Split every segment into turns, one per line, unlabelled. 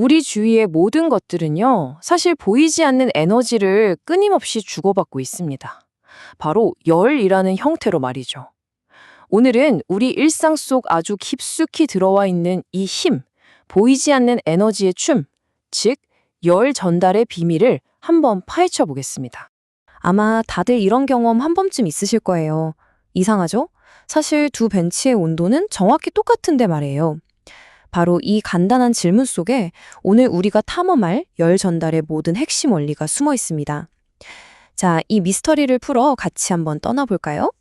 우리 주위의 모든 것들은요, 사실 보이지 않는 에너지를 끊임없이 주고받고 있습니다. 바로 열이라는 형태로 말이죠. 오늘은 우리 일상 속 아주 깊숙이 들어와 있는 이 힘, 보이지 않는 에너지의 춤, 즉, 열 전달의 비밀을 한번 파헤쳐 보겠습니다.
아마 다들 이런 경험 한 번쯤 있으실 거예요. 이상하죠? 사실 두 벤치의 온도는 정확히 똑같은데 말이에요. 바로 이 간단한 질문 속에 오늘 우리가 탐험할 열 전달의 모든 핵심 원리가 숨어 있습니다. 자, 이 미스터리를 풀어 같이 한번 떠나볼까요?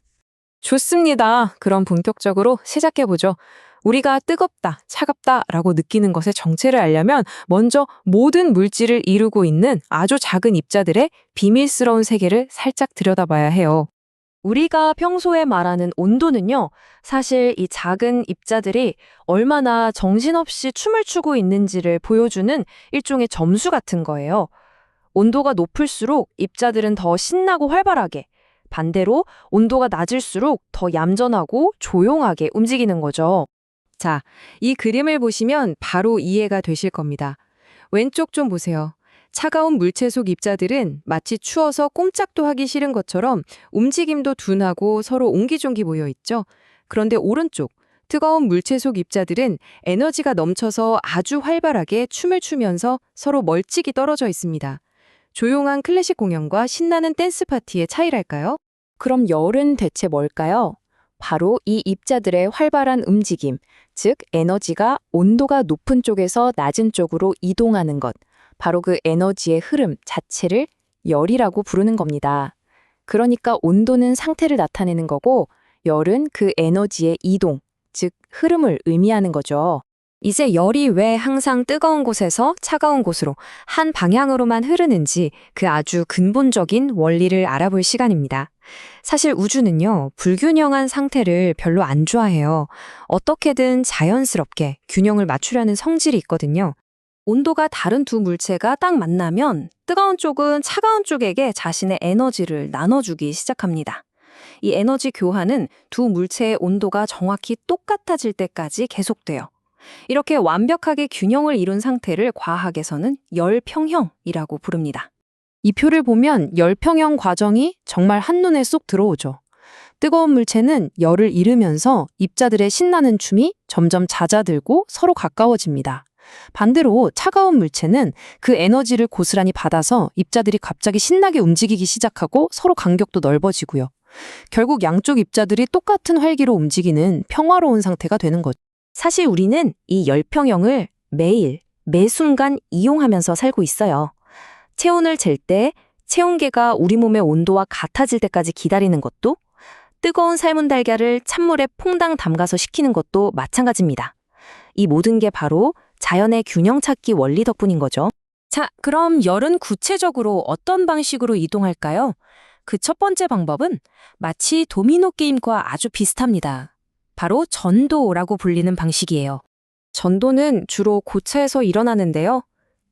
좋습니다. 그럼 본격적으로 시작해보죠. 우리가 뜨겁다, 차갑다 라고 느끼는 것의 정체를 알려면 먼저 모든 물질을 이루고 있는 아주 작은 입자들의 비밀스러운 세계를 살짝 들여다봐야 해요. 우리가 평소에 말하는 온도는요, 사실 이 작은 입자들이 얼마나 정신없이 춤을 추고 있는지를 보여주는 일종의 점수 같은 거예요. 온도가 높을수록 입자들은 더 신나고 활발하게, 반대로 온도가 낮을수록 더 얌전하고 조용하게 움직이는 거죠. 자, 이 그림을 보시면 바로 이해가 되실 겁니다. 왼쪽 좀 보세요. 차가운 물체 속 입자들은 마치 추워서 꼼짝도 하기 싫은 것처럼 움직임도 둔하고 서로 옹기종기 모여 있죠. 그런데 오른쪽, 뜨거운 물체 속 입자들은 에너지가 넘쳐서 아주 활발하게 춤을 추면서 서로 멀찍이 떨어져 있습니다. 조용한 클래식 공연과 신나는 댄스 파티의 차이랄까요? 그럼 열은 대체 뭘까요? 바로 이 입자들의 활발한 움직임, 즉 에너지가 온도가 높은 쪽에서 낮은 쪽으로 이동하는 것, 바로 그 에너지의 흐름 자체를 열이라고 부르는 겁니다. 그러니까 온도는 상태를 나타내는 거고 열은 그 에너지의 이동, 즉 흐름을 의미하는 거죠. 이제 열이 왜 항상 뜨거운 곳에서 차가운 곳으로 한 방향으로만 흐르는지 그 아주 근본적인 원리를 알아볼 시간입니다. 사실 우주는요, 불균형한 상태를 별로 안 좋아해요. 어떻게든 자연스럽게 균형을 맞추려는 성질이 있거든요. 온도가 다른 두 물체가 딱 만나면 뜨거운 쪽은 차가운 쪽에게 자신의 에너지를 나눠주기 시작합니다. 이 에너지 교환은 두 물체의 온도가 정확히 똑같아질 때까지 계속돼요. 이렇게 완벽하게 균형을 이룬 상태를 과학에서는 열평형이라고 부릅니다. 이 표를 보면 열평형 과정이 정말 한눈에 쏙 들어오죠. 뜨거운 물체는 열을 잃으면서 입자들의 신나는 춤이 점점 잦아들고 서로 가까워집니다. 반대로 차가운 물체는 그 에너지를 고스란히 받아서 입자들이 갑자기 신나게 움직이기 시작하고 서로 간격도 넓어지고요. 결국 양쪽 입자들이 똑같은 활기로 움직이는 평화로운 상태가 되는 거죠. 사실 우리는 이 열평형을 매일, 매 순간 이용하면서 살고 있어요. 체온을 잴 때 체온계가 우리 몸의 온도와 같아질 때까지 기다리는 것도, 뜨거운 삶은 달걀을 찬물에 퐁당 담가서 식히는 것도 마찬가지입니다. 이 모든 게 바로 자연의 균형 찾기 원리 덕분인 거죠. 자, 그럼 열은 구체적으로 어떤 방식으로 이동할까요? 그 첫 번째 방법은 마치 도미노 게임과 아주 비슷합니다. 바로 전도라고 불리는 방식이에요. 전도는 주로 고차에서 일어나는데요.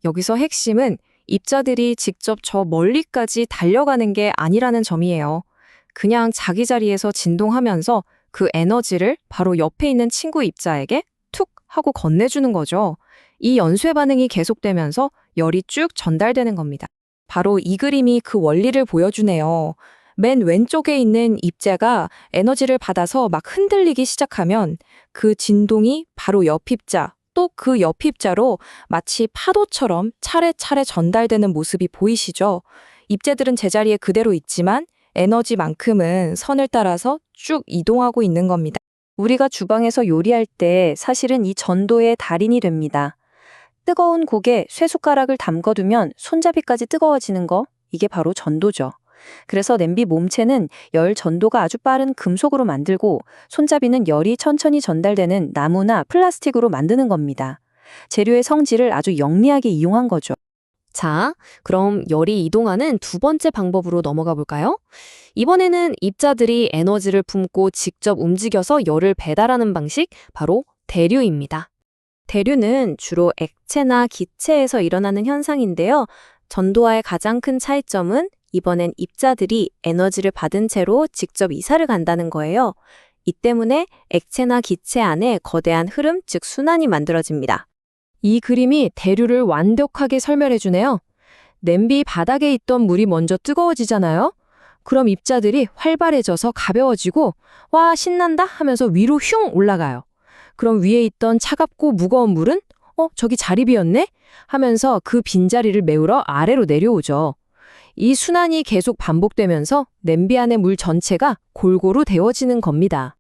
여기서 핵심은 입자들이 직접 저 멀리까지 달려가는 게 아니라는 점이에요. 그냥 자기 자리에서 진동하면서 그 에너지를 바로 옆에 있는 친구 입자에게 툭 하고 건네주는 거죠. 이 연쇄 반응이 계속되면서 열이 쭉 전달되는 겁니다. 바로 이 그림이 그 원리를 보여주네요. 맨 왼쪽에 있는 입자가 에너지를 받아서 막 흔들리기 시작하면 그 진동이 바로 옆 입자, 또 그 옆 입자로 마치 파도처럼 차례차례 전달되는 모습이 보이시죠? 입자들은 제자리에 그대로 있지만 에너지만큼은 선을 따라서 쭉 이동하고 있는 겁니다. 우리가 주방에서 요리할 때 사실은 이 전도의 달인이 됩니다. 뜨거운 국에 쇠숟가락을 담궈두면 손잡이까지 뜨거워지는 거, 이게 바로 전도죠. 그래서 냄비 몸체는 열 전도가 아주 빠른 금속으로 만들고 손잡이는 열이 천천히 전달되는 나무나 플라스틱으로 만드는 겁니다. 재료의 성질을 아주 영리하게 이용한 거죠. 자, 그럼 열이 이동하는 두 번째 방법으로 넘어가 볼까요? 이번에는 입자들이 에너지를 품고 직접 움직여서 열을 배달하는 방식, 바로 대류입니다. 대류는 주로 액체나 기체에서 일어나는 현상인데요. 전도와의 가장 큰 차이점은 이번엔 입자들이 에너지를 받은 채로 직접 이사를 간다는 거예요. 이 때문에 액체나 기체 안에 거대한 흐름, 즉 순환이 만들어집니다.
이 그림이 대류를 완벽하게 설명해주네요. 냄비 바닥에 있던 물이 먼저 뜨거워지잖아요. 그럼 입자들이 활발해져서 가벼워지고 와 신난다 하면서 위로 흉 올라가요. 그럼 위에 있던 차갑고 무거운 물은 저기 자리 비었네? 하면서 그 빈자리를 메우러 아래로 내려오죠. 이 순환이 계속 반복되면서 냄비 안의 물 전체가 골고루 데워지는 겁니다.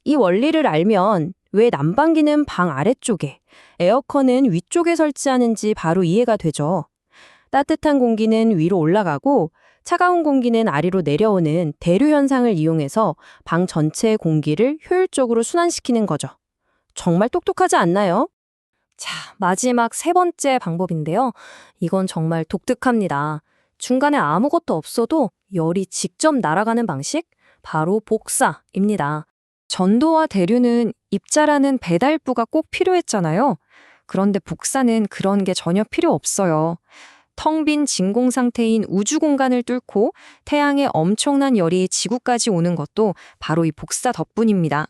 이 원리를 알면 왜 난방기는 방 아래쪽에, 에어컨은 위쪽에 설치하는지 바로 이해가 되죠. 따뜻한 공기는 위로 올라가고 차가운 공기는 아래로 내려오는 대류 현상을 이용해서 방 전체의 공기를 효율적으로 순환시키는 거죠. 정말 똑똑하지 않나요? 자, 마지막 세 번째 방법인데요. 이건 정말 독특합니다. 중간에 아무것도 없어도 열이 직접 날아가는 방식? 바로 복사입니다. 전도와 대류는 입자라는 배달부가 꼭 필요했잖아요. 그런데 복사는 그런 게 전혀 필요 없어요. 텅 빈 진공 상태인 우주 공간을 뚫고 태양의 엄청난 열이 지구까지 오는 것도 바로 이 복사 덕분입니다.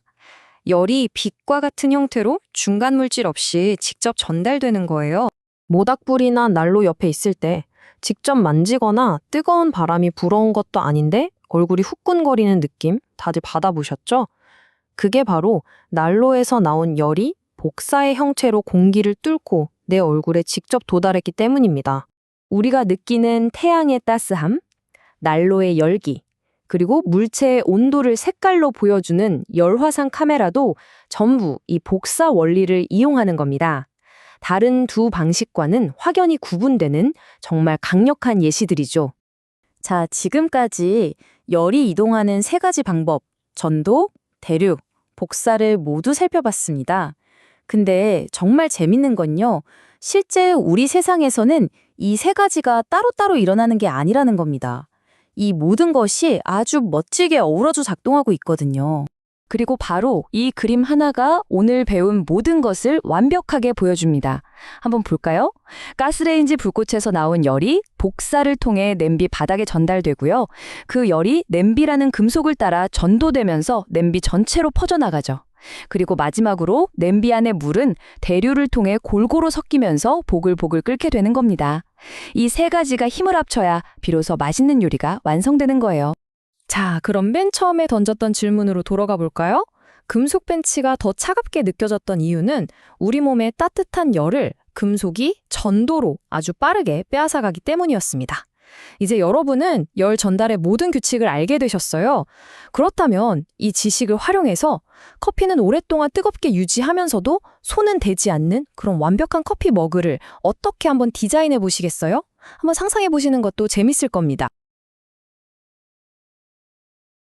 열이 빛과 같은 형태로 중간 물질 없이 직접 전달되는 거예요. 모닥불이나 난로 옆에 있을 때 직접 만지거나 뜨거운 바람이 불어온 것도 아닌데 얼굴이 후끈거리는 느낌 다들 받아보셨죠? 그게 바로 난로에서 나온 열이 복사의 형태로 공기를 뚫고 내 얼굴에 직접 도달했기 때문입니다. 우리가 느끼는 태양의 따스함, 난로의 열기, 그리고 물체의 온도를 색깔로 보여주는 열화상 카메라도 전부 이 복사 원리를 이용하는 겁니다. 다른 두 방식과는 확연히 구분되는 정말 강력한 예시들이죠. 자, 지금까지 열이 이동하는 세 가지 방법, 전도, 대류, 복사를 모두 살펴봤습니다. 근데 정말 재밌는 건요, 실제 우리 세상에서는 이 세 가지가 따로따로 일어나는 게 아니라는 겁니다. 이 모든 것이 아주 멋지게 어우러져 작동하고 있거든요. 그리고 바로 이 그림 하나가 오늘 배운 모든 것을 완벽하게 보여줍니다. 한번 볼까요? 가스레인지 불꽃에서 나온 열이 복사를 통해 냄비 바닥에 전달되고요. 그 열이 냄비라는 금속을 따라 전도되면서 냄비 전체로 퍼져나가죠. 그리고 마지막으로 냄비 안의 물은 대류를 통해 골고루 섞이면서 보글보글 끓게 되는 겁니다. 이 세 가지가 힘을 합쳐야 비로소 맛있는 요리가 완성되는 거예요. 자, 그럼 맨 처음에 던졌던 질문으로 돌아가 볼까요? 금속 벤치가 더 차갑게 느껴졌던 이유는 우리 몸의 따뜻한 열을 금속이 전도로 아주 빠르게 빼앗아가기 때문이었습니다. 이제 여러분은 열 전달의 모든 규칙을 알게 되셨어요. 그렇다면 이 지식을 활용해서 커피는 오랫동안 뜨겁게 유지하면서도 손은 대지 않는 그런 완벽한 커피 머그를 어떻게 한번 디자인해 보시겠어요? 한번 상상해 보시는 것도 재밌을 겁니다.